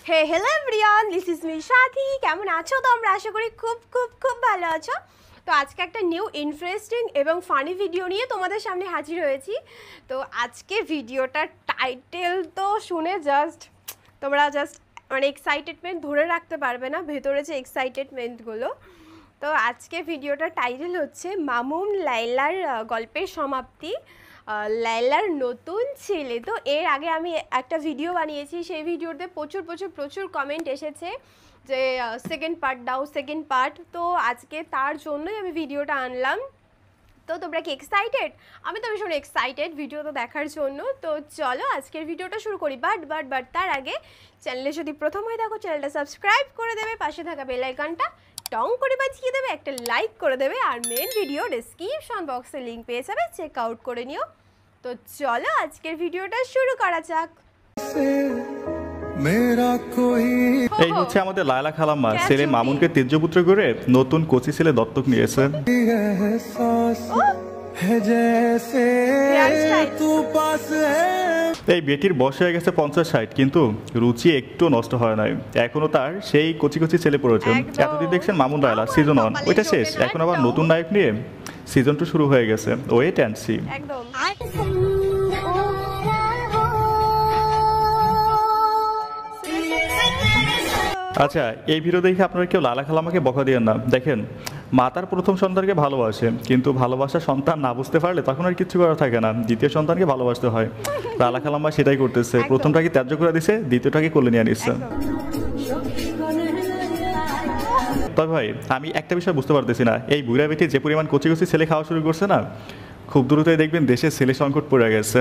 Hey hello everyone, this is me Sathi. কেমন আছো তোমরা? আশা করি খুব খুব খুব ভালো আছো। তো আজকে একটা নিউ ইন্টারেস্টিং এবং ফানি ভিডিও নিয়ে তোমাদের সামনে হাজির হয়েছি। তো আজকে ভিডিওটার টাইটেল তো শুনে তোমরা মানে এক্সাইটেডমেন্ট ধরে রাখতে পারবে না, ভেতরে যে এক্সাইটেডমেন্টগুলো। তো আজকে ভিডিওটার টাইটেল হচ্ছে মামুন লাইলার গল্পের সমাপ্তি, লাইলার নতুন ছেলে। তো এর আগে আমি একটা ভিডিও বানিয়েছি, সেই ভিডিওতে প্রচুর কমেন্ট এসেছে যে সেকেন্ড পার্ট দাও, সেকেন্ড পার্ট। তো আজকে তার জন্যই আমি ভিডিওটা আনলাম। তো তোমরা কি এক্সাইটেড? আমি তো ভীষণ এক্সাইটেড ভিডিও তো দেখার জন্য। তো চলো আজকের ভিডিওটা শুরু করি। বাট তার আগে চ্যানেলে যদি প্রথম হয়ে থাকো চ্যানেলটা সাবস্ক্রাইব করে দেবে, পাশে থাকা বেল আইকনটা টং করে বাজিয়ে দেবে, একটা লাইক করে দেবে, আর মেন ভিডিও ডেসক্রিপশন বক্সে লিঙ্ক পেয়ে যাবে, চেক আউট করে নিও। তো চলো আজকের ভিডিওটা শুরু করা যাক। এই হচ্ছে আমাদের লায়লা খালাম্মা ছেলে মামুনকে তেজপুত্র করে নতুন কোচি ছেলে দত্তক নিয়েছে। এই বেটির বয়স হয়ে গেছে 50-60, কিন্তু রুচি একটু নষ্ট হয় নাই, এখনো তার সেই কচি কচি ছেলে পড়েছে। এতদিন দেখছেন মামুন লায়লা সিজন 1 ওইটা শেষ, এখন আবার নতুন নায়ক নিয়ে সিজন 2 শুরু হয়ে গেছে। Wait and see. আচ্ছা, এই ভিডিও দেখে আপনারা কেউ লায়লা খালাম্মাকে বকা দিয়েন না। দেখেন, মা তার প্রথম সন্তানকে ভালোবাসে, কিন্তু ভালোবাসা সন্তান না বুঝতে পারলে তখন আর কিছু করা থাকে না, দ্বিতীয় সন্তানকে ভালোবাসতে হয়। লায়লা খালাম্মা সেটাই করতেছে, প্রথমটাকে ত্যায্য করে দিছে, দ্বিতীয়টাকে কোলে নিয়ে নিচ্ছে। তবে ভাই আমি একটা বিষয় বুঝতে পারতেছি না, এই বুড়া বেটি যে পরিমাণ কচি কচি ছেলে খাওয়া শুরু করছে না, খুব দ্রুতই দেখবেন দেশের ছেলে সংকট পড়ে গেছে।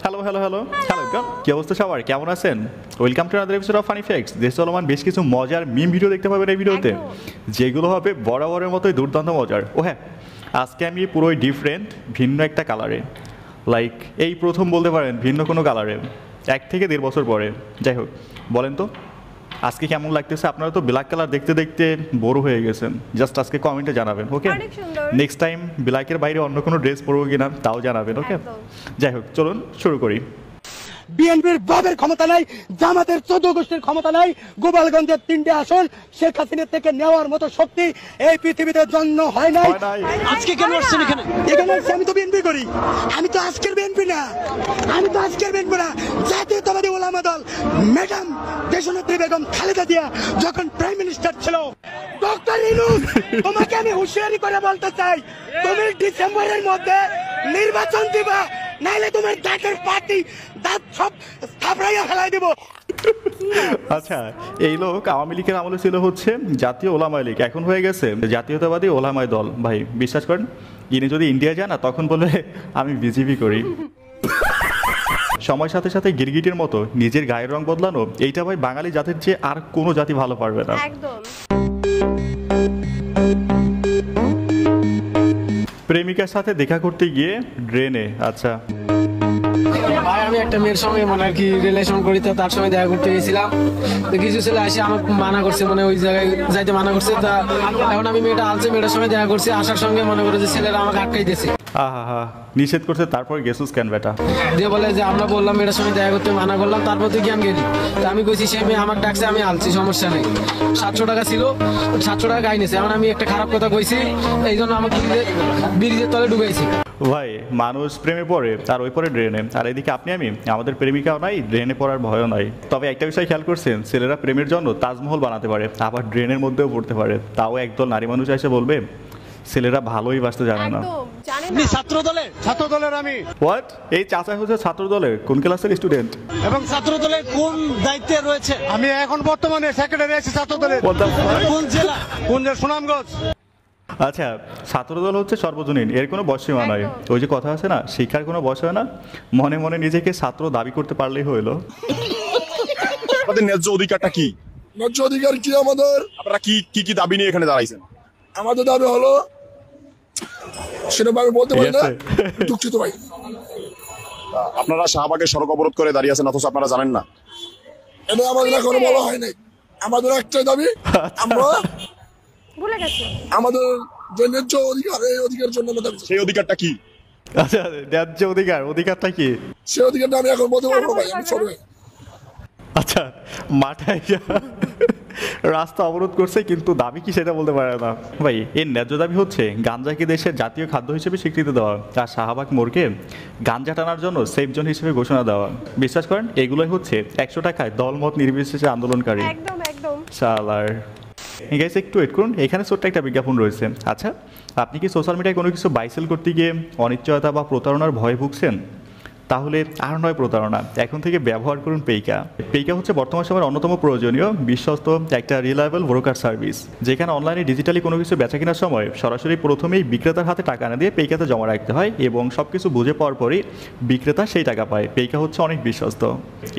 হ্যালো কি অবস্থা সবার, কেমন আছেন? Welcome to another episode of funny facts. দেশ চলমান বেশ কিছু মজার মিম ভিডিও দেখতে পাবেন এই ভিডিওতে, যেগুলো হবে বরাবরের মতোই দুর্দান্ত মজার। ও হ্যাঁ, আজকে আমি পুরোই ডিফারেন্ট, ভিন্ন একটা কালারে, লাইক এই প্রথম বলতে পারেন ভিন্ন কোনো কালারে, 1 থেকে 1.5 বছর পরে। যাই হোক, বলেন তো আজকে কেমন লাগতেছে? আপনারা তো ব্ল্যাক কালার দেখতে দেখতে বড় হয়ে গেছেন, জাস্ট আজকে কমেন্টে জানাবেন, ওকে? নেক্সট টাইম ব্ল্যাকের বাইরে অন্য কোনো ড্রেস পরবো কিনা তাও জানাবেন, ওকে? যাই হোক, চলুন শুরু করি। বিএনপির বাবের ক্ষমতা নাই, জামাতের 14 গোষ্ঠীর ক্ষমতা নাই, গোপালগঞ্জের 3টে আসন শেখ হাসিনা থেকে নেওয়ার মতো শক্তি এই পৃথিবীতে জন্ম হয় নাই। আজকে কেন আসছেন এখানে? আমি তো বিএনপি করি, আমি তো আজকের বিএনপি না, জাতীয়তাবাদী ওলামা দল ম্যাডাম দেশনেত্রী বেগম খালেদা জিয়া যখন প্রাইম মিনিস্টার ছিল, ডক্টর ইউনূস, তোমাকে আমি হুঁশিয়ারি করে বলতে চাই, তুমি ডিসেম্বরের মধ্যে নির্বাচন দিবা, নাইলে তোমার দাঁতের পার্টি দাঁত সব থাপড়াইয়া ফেলাই দিব। আচ্ছা, এই লোক আওয়ামী লীগের আমলে ছিল হচ্ছে জাতীয় ওলামায়ে লীগ, এখন হয়ে গেছে জাতীয়তাবাদী ওলামায়ে দল। ভাই বিশ্বাস করেন, ইনি যদি ইন্ডিয়া যায় না তখন বলে আমি বিজেপি করি। সময়ের সাথে সাথে গিরগিটির মতো নিজের গায়ের রং বদলানো, এইটা ভাই বাঙালি জাতির চেয়ে আর কোনো জাতি ভালো পারবে না। প্রেমিকার সাথে দেখা করতে গিয়ে ড্রেনে। আচ্ছা ভাই, আমি একটা মেয়ের সঙ্গে মানে আর কি রিলেশন করি, তো তার সঙ্গে দেখা করতে গেছিলাম, তো কিছু ছেলে আসে আমাকে মানা করছে, মানে ওই জায়গায় যাইতে মানা করছে। তা এখন আমি মেয়েটা আনছে, মেয়েটার সঙ্গে দেখা করছি, আসার সঙ্গে মনে করে যে ছেলেরা আমাকে আটকাইতেছে। আহা, নিষেধ করছে, তারপর গেছুস কেন বেটা? দিয়ে বলে যে আমরা বললাম মেয়েটার সঙ্গে দেখা করতে মানা করলাম, তারপর তুই কেন গেলি? তা আমি কইছি সে মেয়ে আমাকে ডাকছে, আমি আনছি, সমস্যা নেই। 700 টাকা ছিল, 700 টাকা গাই নিয়েছে। এখন আমি একটা খারাপ কথা কইছি, এই জন্য আমাকে ব্রিজের তলে ডুবাইছি। ভাই মানুষ প্রেমে পড়ে আর ওই পরে ড্রেনে, আর এদিকে আপনি আমি আমাদের প্রেমিকাও নাই, ড্রেনে পড়ার ভয়ও নাই। তবে একটা বিষয় খেয়াল করছেন, ছেলেরা প্রেমের জন্য তাজমহল বানাতে পারে, আবার ড্রেনের মধ্যেও পড়তে পারে, তাও একদল নারী মানুষ এসে বলবে ছেলেরা ভালোই বাসতে জানে না। ছাত্র দলের আমি হোয়াট? এই চাচা হচ্ছে ছাত্র দলের কোন ক্লাসের স্টুডেন্ট এবং ছাত্র দলের কোন দায়িত্বে রয়েছে? আমি এখন বর্তমানে সেক্রেটারি আছি ছাত্র দলের। কোন জেলা? সুনামগঞ্জ। আচ্ছা, ছাত্রদল হচ্ছে সর্বজনীন, এর কোনো বয়সীমা নয়। ওই যে কথা আছে না, শিক্ষার কোনো বয়স হয় না, মনে মনে নিজেকে ছাত্র দাবি করতে পারলেই হইলো। আমাদের ন্যায্য অধিকারটা কি? ন্যায্য অধিকার কি আমাদের? আপনারা কি কি কি দাবি নিয়ে এখানে দাঁড়াইছেন? আমাদের দাবি হলো, সেটা আমি বলতে পারি না, দুঃখিত ভাই। আপনারা শাহবাগের সড়ক অবরোধ করে দাঁড়িয়ে আছেন, অথচ আপনারা জানেন না? এটা আমাদের এখনো বলা হয় নাই। আমাদের একটাই দাবি, আমরা আমাদের যে ন্যায্য অধিকার, এই অধিকারের জন্য। সেই অধিকারটা কি? আচ্ছা, ন্যায্য অধিকার, অধিকারটা কি? সে অধিকারটা আমি এখন বলতে পারবো না ভাই, আমি সরি ভাই। আচ্ছা, মাথায় রাস্তা অবরোধ করছে কিন্তু দাবি কি সেটা বলতে পারে না। ভাই এর ন্যায্য দাবি হচ্ছে গাঞ্জাকে দেশের জাতীয় খাদ্য হিসেবে স্বীকৃতি দেওয়া, আর শাহবাগ মোড়কে গাঞ্জা টানার জন্য সেফ জোন হিসেবে ঘোষণা দেওয়া। বিশ্বাস করেন এগুলোই হচ্ছে 100 টাকায় দলমত নির্বিশেষে আন্দোলনকারী। একদম একদম। শালার। গাইস একটু ওয়েট করুন, এখানে ছোট্ট একটা বিজ্ঞাপন রয়েছে। আচ্ছা, আপনি কি সোশ্যাল মিডিয়ায় কোনো কিছু বাইসেল করতে গিয়ে অনিশ্চয়তা বা প্রতারণার ভয়ে ভুগছেন? তাহলে আর নয় প্রতারণা, এখন থেকে ব্যবহার করুন পেইকা। পেইকা হচ্ছে বর্তমান সময়ের অন্যতম প্রয়োজনীয় বিশ্বস্ত একটা রিলায়েবল ব্রোকার সার্ভিস, যেখানে অনলাইনে ডিজিটালি কোনো কিছু বেচা কেনার সময় সরাসরি প্রথমেই বিক্রেতার হাতে টাকা না দিয়ে পেইকাতে জমা রাখতে হয় এবং সব কিছু বুঝে পাওয়ার পরই বিক্রেতা সেই টাকা পায়। পেইকা হচ্ছে অনেক বিশ্বস্ত।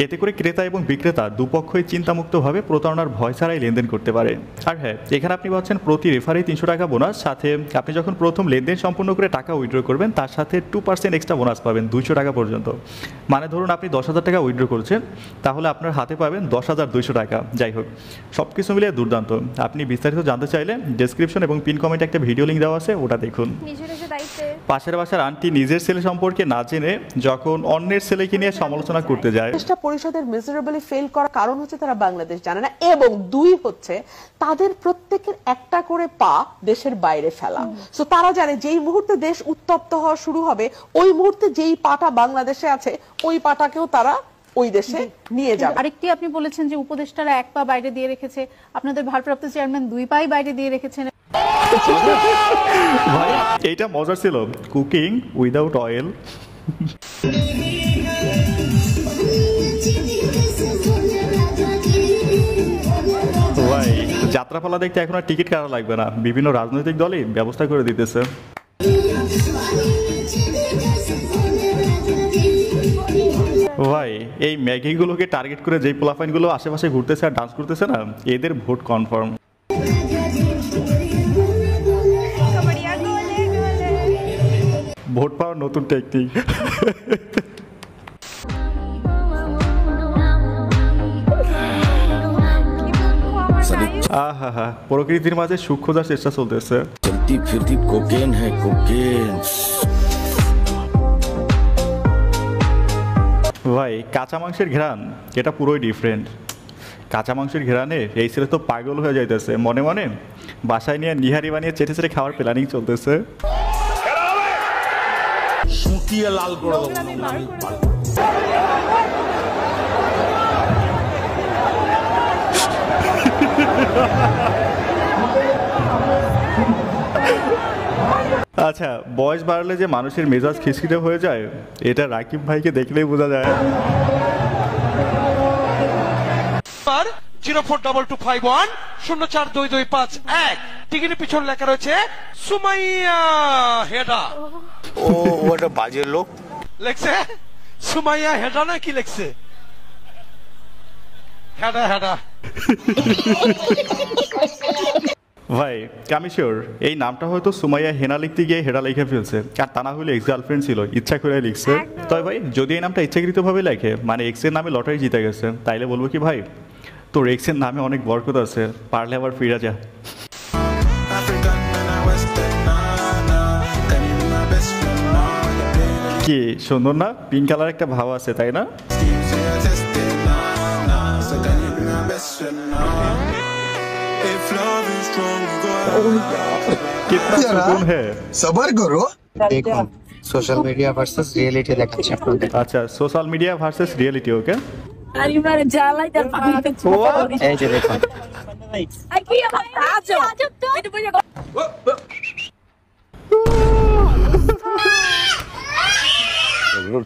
এতে করে ক্রেতা এবং বিক্রেতা দুপক্ষই চিন্তামুক্তভাবে প্রতারণার ভয় ছাড়াই লেনদেন করতে পারে। আর হ্যাঁ, এখানে আপনি পাচ্ছেন প্রতি রেফারে 300 টাকা বোনাস, সাথে আপনি যখন প্রথম লেনদেন সম্পূর্ণ করে টাকা উইথড্র করবেন তার সাথে 2% এক্সট্রা বোনাস পাবেন 200 টাকা পর্যন্ত। মানে ধরুন আপনি 10,000 টাকা উইথড্র করছেন, তাহলে আপনার হাতে পাবেন 10,200 টাকা। যাই হোক, সব কিছু মিলিয়ে দুর্দান্ত। আপনি বিস্তারিত জানতে চাইলে ডেসক্রিপশন এবং পিন কমেন্টে একটা ভিডিও লিঙ্ক দেওয়া আছে, ওটা দেখুন। পাশের বাসার আন্টি নিজের ছেলে সম্পর্কে না জেনে যখন অন্যের ছেলেকে নিয়ে সমালোচনা করতে যায়। চেষ্টা পরিষদের মিজারেবলি ফেল করার কারণ হচ্ছে তারা বাংলাদেশ জানে না, এবং 2 হচ্ছে তাদের প্রত্যেকের একটা করে পা দেশের বাইরে ফেলা। সো তারা জানে যেই মুহূর্তে দেশ উত্তপ্ত হওয়া শুরু হবে, ওই মুহূর্তে যেই পাটা বাংলাদেশে আছে ওই পাটাকেও তারা ওই দেশে নিয়ে যাবে। আরেকটি আপনি বলেছেন যে উপদেষ্টারা 1 পা বাইরে দিয়ে রেখেছে, আপনাদের ভারপ্রাপ্ত চেয়ারম্যান 2 পাই বাইরে দিয়ে রেখেছেন। ভাই এইটা মজার ছিল, কুকিং উইদাউট অয়েল। ভাই যাত্রাপালা দেখতে এখন আর টিকিট কাটা লাগবে না, বিভিন্ন রাজনৈতিক দলই ব্যবস্থা করে দিতেছে। ভাই এই ম্যাগিগুলোকে টার্গেট করে যেই পোলাফাইনগুলো আশেপাশে ঘুরতেছে আর ডান্স করতেছে না, এদের ভোট কনফার্ম। ভোট পাওয়ার নতুন টেকনিক। আহা, প্রকৃতির মাঝে সুখ খোঁজার চেষ্টা চলতেছে। চলতি ফিরতি কোকেন হ্যাঁ কোকেন। ভাই কাঁচা মাংসের ঘ্রাণ এটা পুরোই ডিফারেন্ট। কাঁচা মাংসের ঘ্রাণে এই ছেলে তো পাগল হয়ে যাইতেছে, মনে মনে বাসায় নিয়ে নিহারি বানিয়ে চেটে চেটে খাওয়ার প্ল্যানিং চলতেছে। শুকিয়ে লাল করে দেবো। আচ্ছা, বয়স বাড়লে যে মানুষের মেজাজ খিচখিচে হয়ে যায়, এটা রাকিব ভাইকে দেখলেই বোঝা যায়। 042251 টিকিটের পিছনে লেখা রয়েছে সুমাইয়া হেডা। ও ওটা বাজের লোক লেখছে সুমাইয়া হেডা না কি লেখছে? হেডা হেডা। ভাই আমি শিওর এই নামটা হয়তো সুমাইয়া হেনা লিখতে গিয়ে হেডা লিখে ফেলছে, আর তা না হলে এক্স গার্লফ্রেন্ড ছিল, ইচ্ছা করে লিখছে। তবে ভাই যদি এই নামটা ইচ্ছাকৃতভাবে লেখে, মানে এক্সের নামে লটারি জিতে গেছে, তাইলে বলবো কি ভাই তোর এক্সের নামে অনেক বরকত আছে, পারলে আবার ফিরে যা। কি সুন্দর না, পিঙ্ক কালার একটা ভাব আছে তাই না? সবার করো। দেখুন সোশ্যাল মিডিয়া ভার্সেস রিয়েলিটি দেখাচ্ছি আপনাদের। আচ্ছা, সোশ্যাল মিডিয়া ভার্সেস রিয়েলিটি, ওকে। এই যে দেখুন,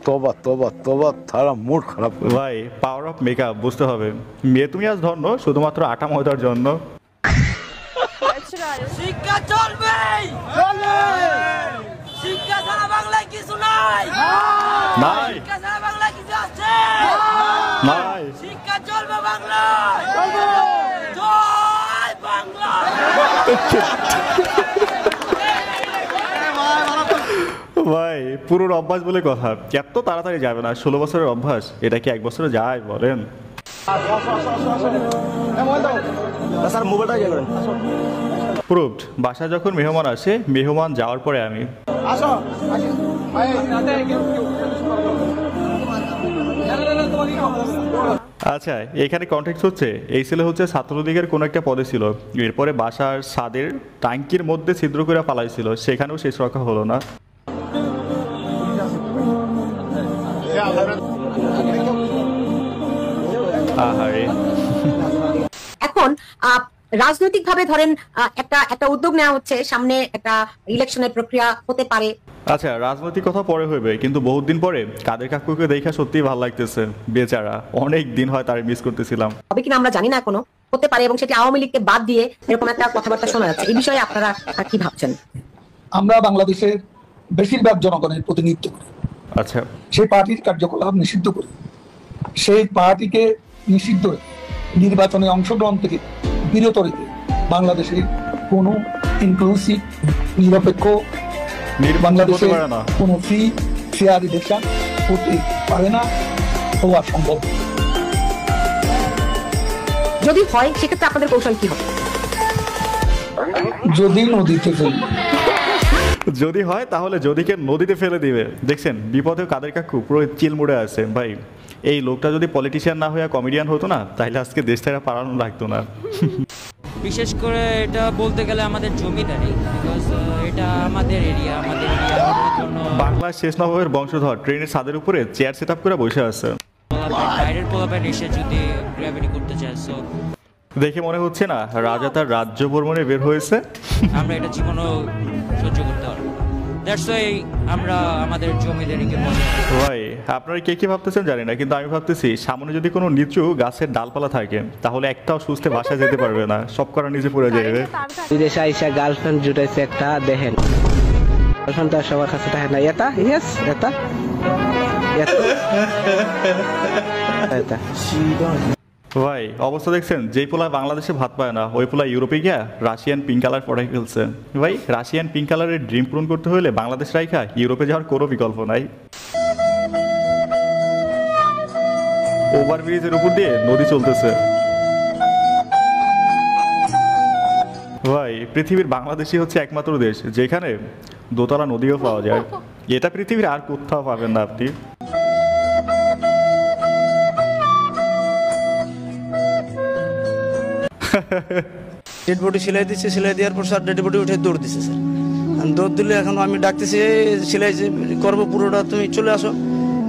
তোবা তোবা তোবা, তারা মুড খারাপ। ভাই পাওয়ার অফ মেকআপ বুঝতে হবে। মেয়ে তুমি আজ ধন্য শুধুমাত্র আটা ময়দার জন্য। শিক্ষা চলবে, শিক্ষা ছাড়া বাংলায় কিছু নাই, শিক্ষা ছাড়া বাংলায় কিছু আছে নাই, শিক্ষা চলবে বাংলায়, জয় বাংলা। ভাই পুরোর অভ্যাস বলে কথা, এত তাড়াতাড়ি যাবে না। 16 বছরের অভ্যাস, এটা কি 1 বছরে যায় বলেন? প্রুভড। বাসায় যখন মেহমান আসে, মেহমান যাওয়ার পরে আমি। আচ্ছা, এখানে কনটেক্সট হচ্ছে এই ছেলে হচ্ছে ছাত্রলীগের কোনো একটা পদে ছিল, এরপরে বাসার ছাদের ট্যাঙ্কির মধ্যে ছিদ্র করে পালাইছিল, সেখানেও শেষ রক্ষা হলো না। আহারে। এখন রাজনৈতিকভাবে ধরেন একটা উদ্যোগ নেওয়া হচ্ছে, সামনে একটা ইলেকশনের প্রক্রিয়া হতে পারে। আচ্ছা, রাজনৈতিক কথা পরে হইবে, কিন্তু বহুত দিন পরে কাদের কাকুকে দেখা সত্যিই ভালো লাগতেছে। বেচারা, অনেক দিন হয় তার মিস করতেছিলাম। তবে কিনা আমরা জানি না এখনো, হতে পারে, এবং সেটি আওয়ামী লীগকে বাদ দিয়ে এরকম একটা কথাবার্তা শোনা যাচ্ছে। এই বিষয়ে আপনারা কি ভাবছেন? আমরা বাংলাদেশের বেশিরভাগ জনগণের প্রতিনিধিত্ব করি। আচ্ছা, সেই পার্টির কার্যকলাপ নিষিদ্ধ করি, সেই পার্টিকে নিষিদ্ধ নির্বাচনে অংশগ্রহণ থেকে বিরত রেখে বাংলাদেশে কোনো ইনক্লুসিভ নিরপেক্ষ বাংলাদেশে কোনো ফ্রি ফেয়ার ইলেকশন হতে পারে না, হওয়া সম্ভব। যদি হয় সেক্ষেত্রে আপনাদের কৌশল কি হবে? যদি নদীতে ফেলি, যদি হয় তাহলে যদিকে নদীতে ফেলে দিবে। দেখছেন বিপদেও কাদের কাকু পুরো চিল মুড়ে আছে। ভাই, এই লোকটা যদি পলিটিশিয়ান না হয়ে কমেডিয়ান হতো না, তাহলে আজকে দেশ থেকে পালানো লাগতো না। বিশেষ করে এটা বলতে গেলে আমাদের জমিদারি, বিকজ এটা আমাদের এরিয়া, বাংলার শেষ নবাবের বংশধর ট্রেনের ছাদের উপরে চেয়ার সেট আপ করে বসে আছে। বাইরের পোলাপান এসে যদি গ্র্যাভিটি করতে চায়, সো দেখে মনে হচ্ছে না রাজা তার রাজ্য ভ্রমণে বের হয়েছে। আমরা এটা জীবনও সহ্য করতে পারবো। দ্যাটস ওয়াই আমরা আমাদের জমিদারিকে বজায় রাখি। ভাই, আপনারা কে কি ভাবতেছেন জানি না, কিন্তু আমি ভাবতেছি সামনে যদি কোনো নিচু গাছের ডালপালা থাকে তাহলে একটাও সুস্থে বাসা যেতে পারবে না, সব করা নিচে পড়ে যাবে। বিদেশে আইসা গার্লফ্রেন্ড জুটাইছে একটা, দেখেন গার্লফ্রেন্ড তো সবার কাছে থাকে না। এটা ইয়েস, এটা ভাই, অবস্থা দেখছেন, যেই পোলা বাংলাদেশে ভাত পায় না ওই পোলা ইউরোপে গিয়া রাশিয়ান পিঙ্ক কালার পড়াই ফেলছে। ভাই, রাশিয়ান পিঙ্ক কালারের ড্রিম পূরণ করতে হলে বাংলাদেশ রাইখা ইউরোপে যাওয়ার কোনো বিকল্প নাই। ওভারব্রিজের উপর দিয়ে নদী চলতেছে। ভাই, পৃথিবীর বাংলাদেশই হচ্ছে একমাত্র দেশ যেখানে দোতলা নদীও পাওয়া যায়। এটা পৃথিবীর আর কোথাও পাবেন না আপনি। ডেড বডি সেলাই দিচ্ছে, সেলাই দেওয়ার পর স্যার ডেড বডি উঠে দৌড় দিচ্ছে স্যার। দৌড় দিলে এখন আমি ডাকতেছি সেলাই করবো পুরোটা, তুমি চলে আসো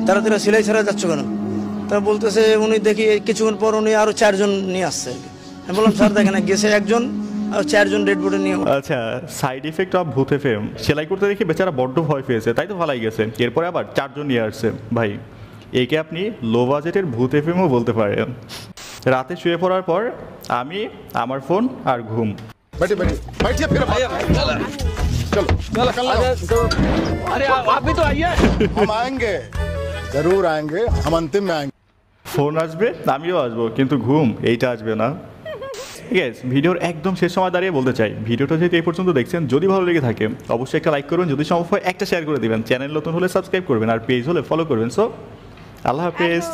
তাড়াতাড়ি, সেলাই ছাড়া যাচ্ছ কেন? তা বলতেছে উনি দেখি কিছুক্ষণ পর উনি আরো 4 জন নিয়ে আসছে। আমি বললাম স্যার দেখেন গেছে একজন আর 4 জন ডেড বডি নিয়ে। আচ্ছা, সাইড ইফেক্ট অফ ভূত এফএম সেলাই করতে দেখি বেচারা বড্ড ভয় পেয়েছে, তাই তো ভালাই গেছে। এরপরে আবার 4 জন নিয়ে আসছে। ভাই, একে আপনি লো বাজেটের ভূত এফএমও বলতে পারেন। রাতে শুয়ে পড়ার পর আমি, আমার ফোন আর ঘুম। ফোন আসবে, আমিও আসবো, কিন্তু ঘুম এইটা আসবে না। ঠিক আছে, ভিডিওর একদম শেষ সময় দাঁড়িয়ে বলতে চাই, ভিডিওটা যেহেতু এই পর্যন্ত দেখছেন, যদি ভালো লেগে থাকে অবশ্যই একটা লাইক করবেন, যদি সম্ভব হয় একটা শেয়ার করে দিবেন, চ্যানেল নতুন হলে সাবস্ক্রাইব করবেন, আর পেজ হলে ফলো করবেন। সো আল্লাহ হাফেজ।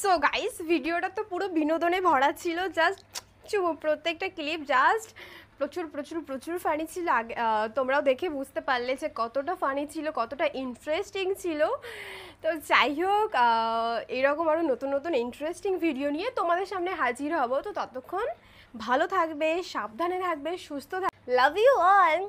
সো গাইস, ভিডিওটা তো পুরো বিনোদনে ভরা ছিল। জাস্ট প্রত্যেকটা ক্লিপ জাস্ট প্রচুর প্রচুর প্রচুর ফানি ছিল। তোমরাও দেখে বুঝতে পারলে যে কতটা ফানি ছিল, কতটা ইন্টারেস্টিং ছিল। তো যাই হোক, এরকম আরও নতুন নতুন ইন্টারেস্টিং ভিডিও নিয়ে তোমাদের সামনে হাজির হব। তো ততক্ষণ ভালো থাকবে, সাবধানে থাকবে, সুস্থ থাকবে। Love you all.